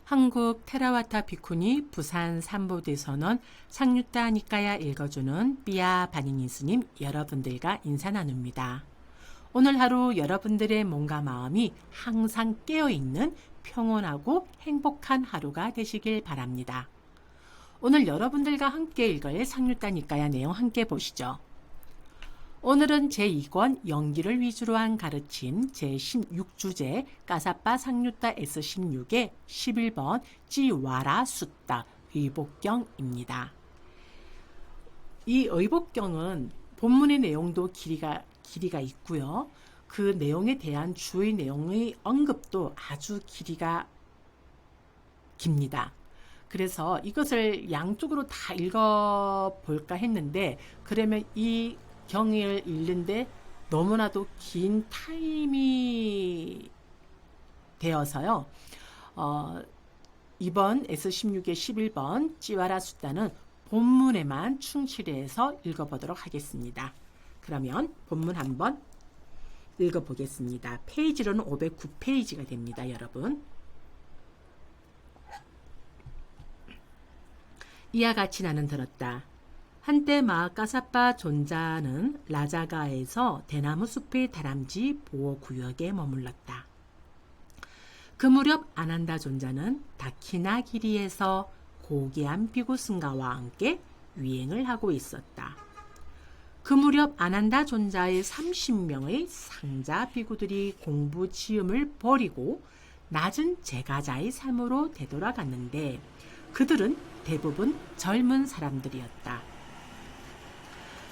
한국 테라와타 비쿠니 부산 삼보대선언 상류타 니까야 읽어주는 삐아 바니니 스님 여러분들과 인사 나눕니다. 오늘 하루 여러분들의 몸과 마음이 항상 깨어있는 평온하고 행복한 하루가 되시길 바랍니다. 오늘 여러분들과 함께 읽을 상류타 니까야 내용 함께 보시죠. 오늘은 제2권 연기를 위주로 한 가르침 제16주제 까사빠 상류타 S16의 11번 찌와라 숫다 의복경입니다. 이 의복경은 본문의 내용도 길이가 있고요. 그 내용에 대한 주의 내용의 언급도 아주 길이가 깁니다. 그래서 이것을 양쪽으로 다 읽어볼까 했는데 그러면 이 경을 읽는데 너무나도 긴 타임이 되어서요. 이번 S16의 11번 찌와라 숫다는 본문에만 충실해서 읽어보도록 하겠습니다. 그러면 본문 한번 읽어보겠습니다. 페이지로는 509페이지가 됩니다, 여러분. 이와 같이 나는 들었다. 한때 마까사빠 존자는 라자가에서 대나무 숲의 다람쥐 보호구역에 머물렀다. 그 무렵 아난다 존자는 다키나기리에서 고귀한 비구승가와 함께 유행을 하고 있었다. 그 무렵 아난다 존자의 30명의 상자 비구들이 공부 지음을 버리고 낮은 제가자의 삶으로 되돌아갔는데 그들은 대부분 젊은 사람들이었다.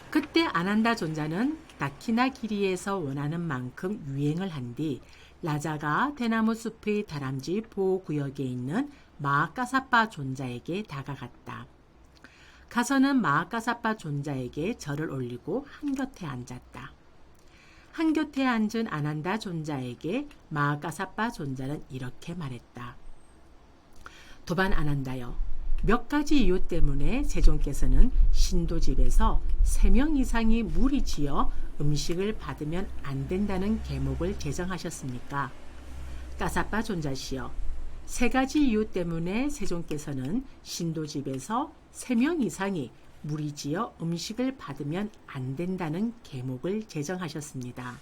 그때 아난다 존자는 다키나기리에서 원하는 만큼 유행을 한 뒤 라자가 대나무 숲의 다람쥐 보호구역에 있는 마까사빠 존자에게 다가갔다. 가서는 마까사빠 존자에게 절을 올리고 한곁에 앉았다. 한곁에 앉은 아난다 존자에게 마까사빠 존자는 이렇게 말했다. 도반 아난다여, 몇 가지 이유 때문에 세존께서는 신도집에서 3명 이상이 무리지어 음식을 받으면 안 된다는 계목을 제정하셨습니까? 까사빠 존자시여, 3가지 이유 때문에 세존께서는 신도집에서 3명 이상이 무리지어 음식을 받으면 안 된다는 계목을 제정하셨습니다.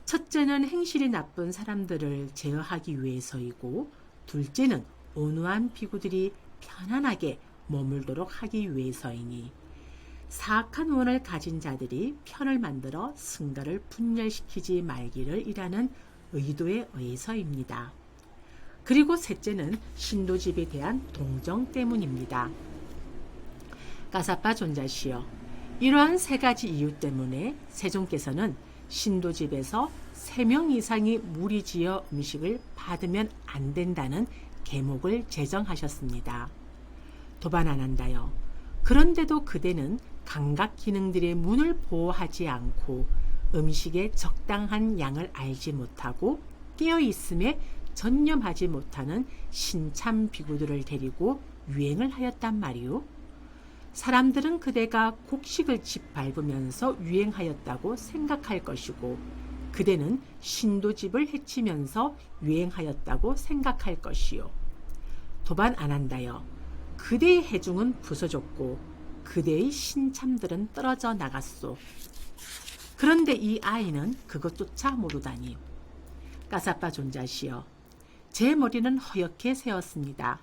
첫째는 행실이 나쁜 사람들을 제어하기 위해서이고, 둘째는 온유한 비구들이 편안하게 머물도록 하기 위해서이니 사악한 원을 가진 자들이 편을 만들어 승가를 분열시키지 말기를 이라는 의도에 의해서입니다. 그리고 셋째는 신도집에 대한 동정 때문입니다. 까사빠 존자시여, 이러한 3가지 이유 때문에 세존께서는 신도집에서 3명 이상이 무리지어 음식을 받으면 안 된다는 계목을 제정하셨습니다. 도반 아난다여, 그런데도 그대는 감각 기능들의 문을 보호하지 않고 음식의 적당한 양을 알지 못하고 깨어있음에 전념하지 못하는 신참 비구들을 데리고 유행을 하였단 말이오. 사람들은 그대가 곡식을 짓밟으면서 유행하였다고 생각할 것이고 그대는 신도집을 해치면서 유행하였다고 생각할 것이요. 도반 아난다여, 그대의 해중은 부서졌고 그대의 신참들은 떨어져 나갔소. 그런데 이 아이는 그것조차 모르다니. 까사빠 존자시여, 제 머리는 허옇게 새었습니다.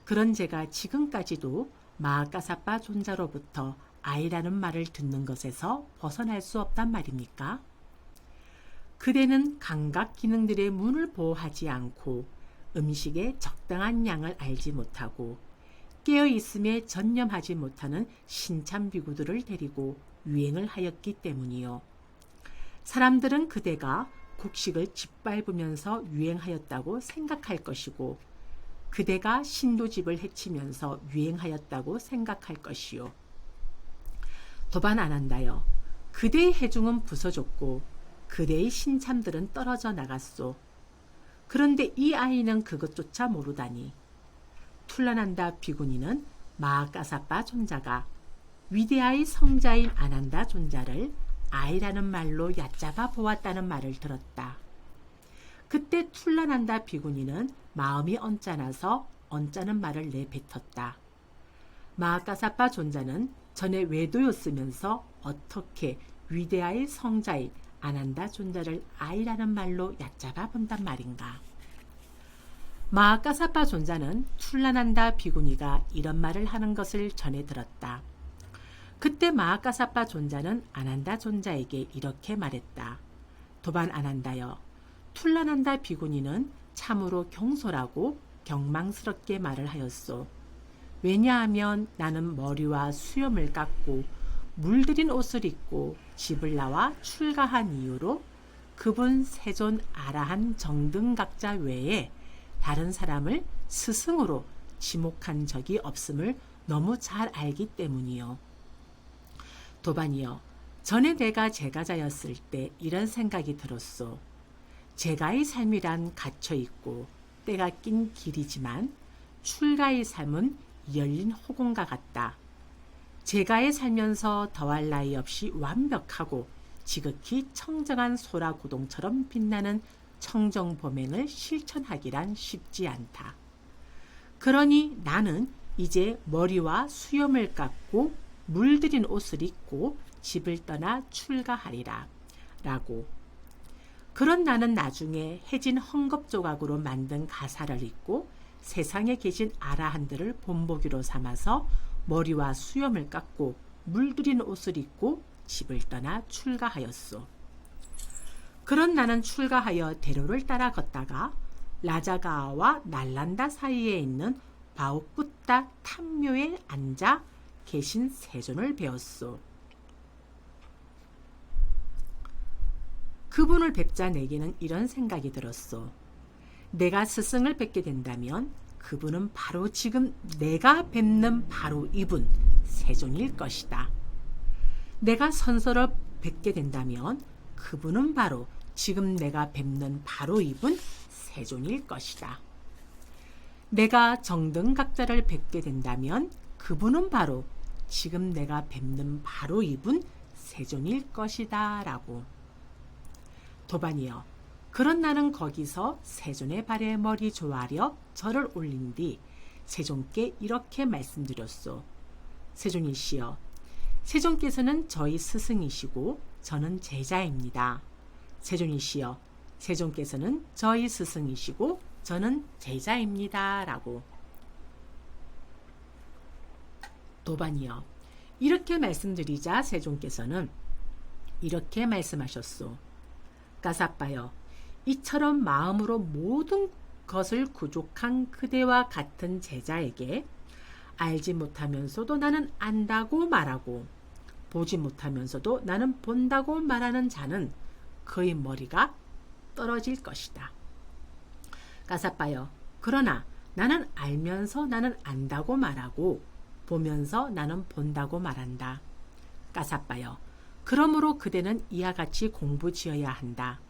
그런 제가 지금까지도 마까사빠 존자로부터 아이라는 말을 듣는 것에서 벗어날 수 없단 말입니까? 그대는 감각 기능들의 문을 보호하지 않고 음식의 적당한 양을 알지 못하고 깨어있음에 전념하지 못하는 신참 비구들을 데리고 유행을 하였기 때문이요. 사람들은 그대가 곡식을 짓밟으면서 유행하였다고 생각할 것이고 그대가 신도집을 해치면서 유행하였다고 생각할 것이요. 도반 아난다여, 그대의 해중은 부서졌고 그대의 신참들은 떨어져 나갔소. 그런데 이 아이는 그것조차 모르다니. 툴라난다 비구니는 마까사빠 존자가 위대하의 성자인 아난다 존자를 아이라는 말로 얕잡아 보았다는 말을 들었다. 그때 툴라난다 비구니는 마음이 언짢아서 언짢은 말을 내뱉었다. 마하카사파 존자는 전에 외도였으면서 어떻게 위대하의 성자인 아난다 존자를 아이라는 말로 얕잡아 본단 말인가. 마하카사파 존자는 툴라난다 비구니가 이런 말을 하는 것을 전해 들었다. 그때 마하카사파 존자는 아난다 존자에게 이렇게 말했다. 도반 아난다여, 툴라난다 비구니는 참으로 경솔하고 경망스럽게 말을 하였소. 왜냐하면 나는 머리와 수염을 깎고 물들인 옷을 입고 집을 나와 출가한 이유로 그분 세존 아라한 정등각자 외에 다른 사람을 스승으로 지목한 적이 없음을 너무 잘 알기 때문이요. 도반이여, 전에 내가 제가자였을 때 이런 생각이 들었소. 제가의 삶이란 갇혀있고 때가 낀 길이지만 출가의 삶은 열린 허공과 같다. 제가에 살면서 더할 나위 없이 완벽하고 지극히 청정한 소라고동처럼 빛나는 청정범행을 실천하기란 쉽지 않다. 그러니 나는 이제 머리와 수염을 깎고 물들인 옷을 입고 집을 떠나 출가하리라 라고. 그런 나는 나중에 해진 헝겊 조각으로 만든 가사를 입고 세상에 계신 아라한들을 본보기로 삼아서 머리와 수염을 깎고 물들인 옷을 입고 집을 떠나 출가하였소. 그런 나는 출가하여 대로를 따라 걷다가 라자가와 날란다 사이에 있는 바우쿠타 탐묘에 앉아 계신 세존을 배웠소. 그분을 뵙자 내게는 이런 생각이 들었소. 내가 스승을 뵙게 된다면 그분은 바로 지금 내가 뵙는 바로 이분 세존일 것이다. 내가 선서를 뵙게 된다면 그분은 바로 지금 내가 뵙는 바로 이분 세존일 것이다. 내가 정등각자를 뵙게 된다면 그분은 바로 지금 내가 뵙는 바로 이분 세존일 것이다 라고. 도반이여, 그런 나는 거기서 세존의 발에 머리 조아려 절을 올린 뒤 세존께 이렇게 말씀드렸소. 세존이시여, 세존께서는 저희 스승이시고 저는 제자입니다. 세존이시여, 세존께서는 저희 스승이시고 저는 제자입니다 라고. 도반이여, 이렇게 말씀드리자 세존께서는 이렇게 말씀하셨소. 가사빠여, 이처럼 마음으로 모든 것을 구족한 그대와 같은 제자에게 알지 못하면서도 나는 안다고 말하고 보지 못하면서도 나는 본다고 말하는 자는 그의 머리가 떨어질 것이다. 가사빠여, 그러나 나는 알면서 나는 안다고 말하고 보면서 나는 본다고 말한다. 가사빠여, 그러므로 그대는 이와 같이 공부지어야 한다.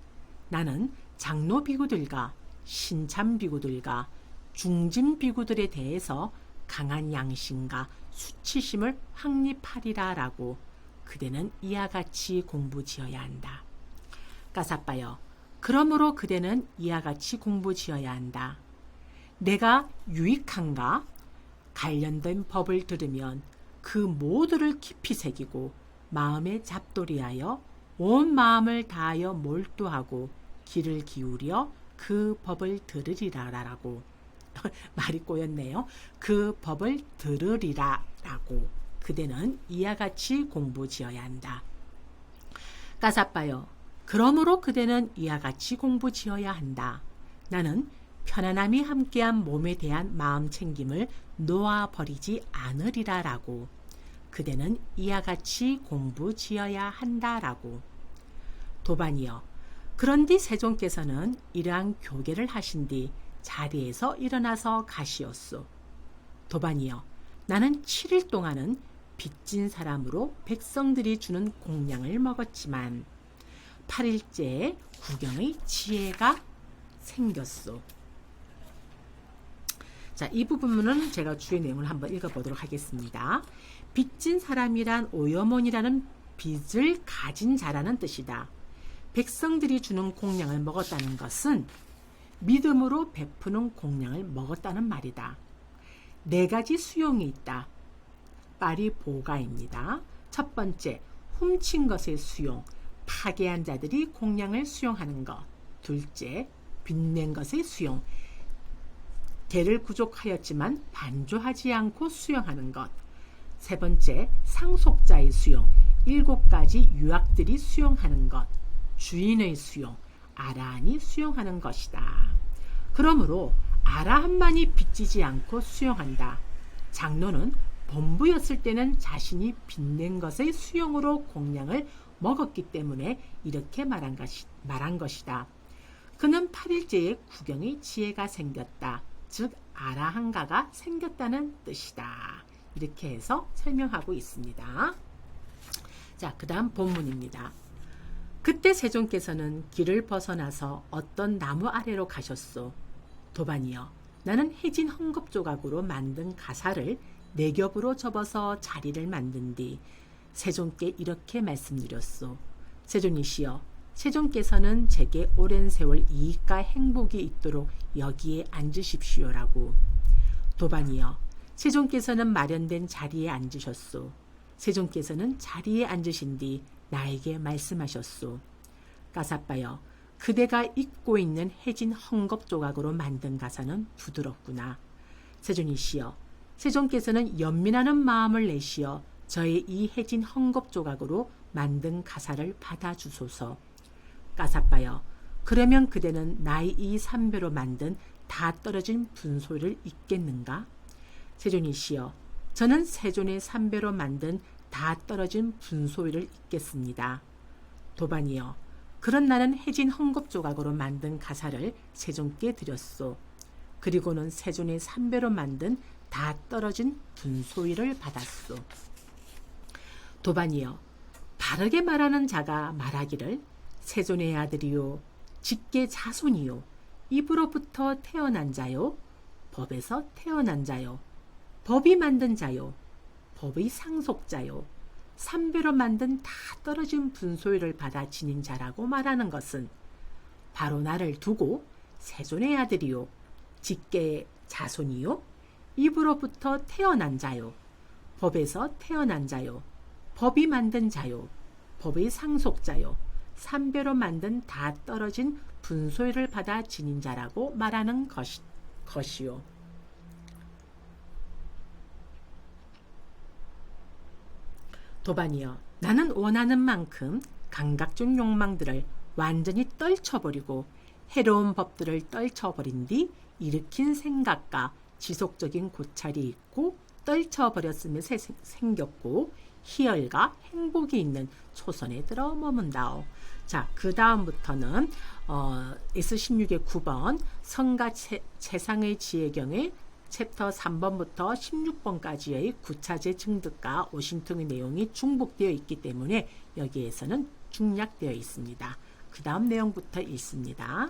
나는 장로 비구들과 신참 비구들과 중진 비구들에 대해서 강한 양심과 수치심을 확립하리라 라고. 그대는 이와 같이 공부지어야 한다. 가사빠여, 그러므로 그대는 이와 같이 공부지어야 한다. 내가 유익한가 관련된 법을 들으면 그 모두를 깊이 새기고 마음에 잡돌이하여 온 마음을 다하여 몰두하고 귀를 기울여 그 법을 들으리라 라고. 말이 꼬였네요. 그 법을 들으리라 라고. 그대는 이와 같이 공부지어야 한다. 가사빠여, 그러므로 그대는 이와 같이 공부지어야 한다. 나는 편안함이 함께한 몸에 대한 마음 챙김을 놓아버리지 않으리라 라고. 그대는 이와 같이 공부지어야 한다 라고. 도반이여, 그런뒤 세존께서는 이러한 교계를 하신 뒤 자리에서 일어나서 가시었소. 도반이여, 나는 7일 동안은 빚진 사람으로 백성들이 주는 공양을 먹었지만 8일째에 구경의 지혜가 생겼소. 자, 이 부분은 제가 주의 내용을 한번 읽어보도록 하겠습니다. 빚진 사람이란 오여몬이라는 빚을 가진 자라는 뜻이다. 백성들이 주는 공양을 먹었다는 것은 믿음으로 베푸는 공량을 먹었다는 말이다. 네 가지 수용이 있다. 파리보가입니다. 첫 번째, 훔친 것의 수용, 파괴한 자들이 공량을 수용하는 것. 둘째, 빚낸 것의 수용, 개를 구족하였지만 반조하지 않고 수용하는 것. 세 번째, 상속자의 수용, 7가지 유학들이 수용하는 것. 주인의 수용, 아라한이 수용하는 것이다. 그러므로 아라한만이 빚지지 않고 수용한다. 장로는 범부였을 때는 자신이 빚낸 것의 수용으로 공량을 먹었기 때문에 이렇게 말한 것이다. 그는 8일째에 구경의 지혜가 생겼다. 즉 아라한가가 생겼다는 뜻이다. 이렇게 해서 설명하고 있습니다. 자, 그 다음 본문입니다. 그때 세존께서는 길을 벗어나서 어떤 나무 아래로 가셨소. 도반이여, 나는 해진 헝겊 조각으로 만든 가사를 네 겹으로 접어서 자리를 만든 뒤 세존께 이렇게 말씀드렸소. 세존이시여, 세존께서는 제게 오랜 세월 이익과 행복이 있도록 여기에 앉으십시오라고. 도반이여, 세존께서는 마련된 자리에 앉으셨소. 세존께서는 자리에 앉으신 뒤 나에게 말씀하셨소. 가사빠여, 그대가 입고 있는 해진 헝겊 조각으로 만든 가사는 부드럽구나. 세존이시여, 세존께서는 연민하는 마음을 내시어 저의 이 해진 헝겊 조각으로 만든 가사를 받아주소서. 가사빠여, 그러면 그대는 나의 이 삼배로 만든 다 떨어진 분소를 잊겠는가? 세존이시여, 저는 세존의 삼배로 만든 다 떨어진 분소를 잊겠습니다. 도반이여, 그런 나는 해진 헝겊 조각으로 만든 가사를 세존께 드렸소. 그리고는 세존의 삼배로 만든 다 떨어진 분소위를 받았소. 도반이여, 바르게 말하는 자가 말하기를 세존의 아들이요, 직계 자손이요, 입으로부터 태어난 자요, 법에서 태어난 자요, 법이 만든 자요, 법의 상속자요, 삼배로 만든 다 떨어진 분소위를 받아 지닌 자라고 말하는 것은 바로 나를 두고 세존의 아들이요, 직계의 자손이요, 입으로부터 태어난 자요, 법에서 태어난 자요, 법이 만든 자요, 법의 상속자요, 삼배로 만든 다 떨어진 분소위를 받아 지닌 자라고 말하는 것이요. 도반이여, 나는 원하는 만큼 감각적 욕망들을 완전히 떨쳐버리고 해로운 법들을 떨쳐버린 뒤 일으킨 생각과 지속적인 고찰이 있고 떨쳐버렸음에 생겼고 희열과 행복이 있는 초선에 들어 머문다오. 자, 그 다음부터는 S16의 9번 성가 최상의 지혜경의 챕터 3번부터 16번까지의 구차제 증득과 오신통의 내용이 중복되어 있기 때문에 여기에서는 중략되어 있습니다. 그 다음 내용부터 읽습니다.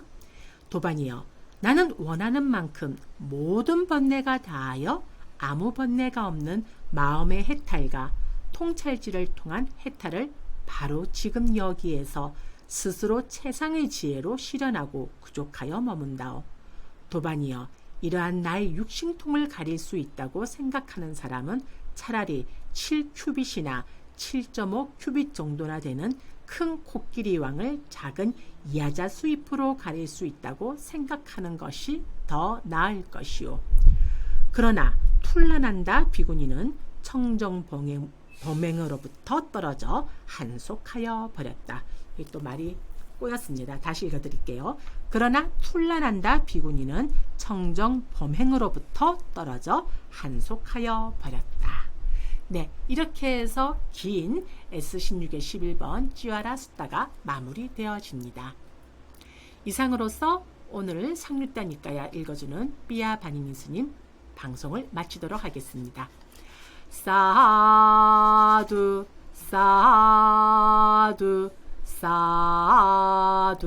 도반이여, 나는 원하는 만큼 모든 번뇌가 다하여 아무 번뇌가 없는 마음의 해탈과 통찰지를 통한 해탈을 바로 지금 여기에서 스스로 최상의 지혜로 실현하고 구족하여 머문다오. 도반이여, 이러한 나의 육신통을 가릴 수 있다고 생각하는 사람은 차라리 7큐빗이나 7.5 큐빗 정도나 되는 큰 코끼리 왕을 작은 이하자 수입으로 가릴 수 있다고 생각하는 것이 더 나을 것이요. 그러나 툴라난다 비구니는 청정 범행으로부터 떨어져 한속하여 버렸다. 이게 또 말이 꼬였습니다. 다시 읽어드릴게요. 그러나 툴라난다 비구니는 청정 범행으로부터 떨어져 한속하여 버렸다. 네, 이렇게 해서 긴 S16의 11번 찌와라 숫다가 마무리되어집니다. 이상으로서 오늘 상류다니까야 읽어주는 삐아 바니니 스님 방송을 마치도록 하겠습니다. 사두 사두 사두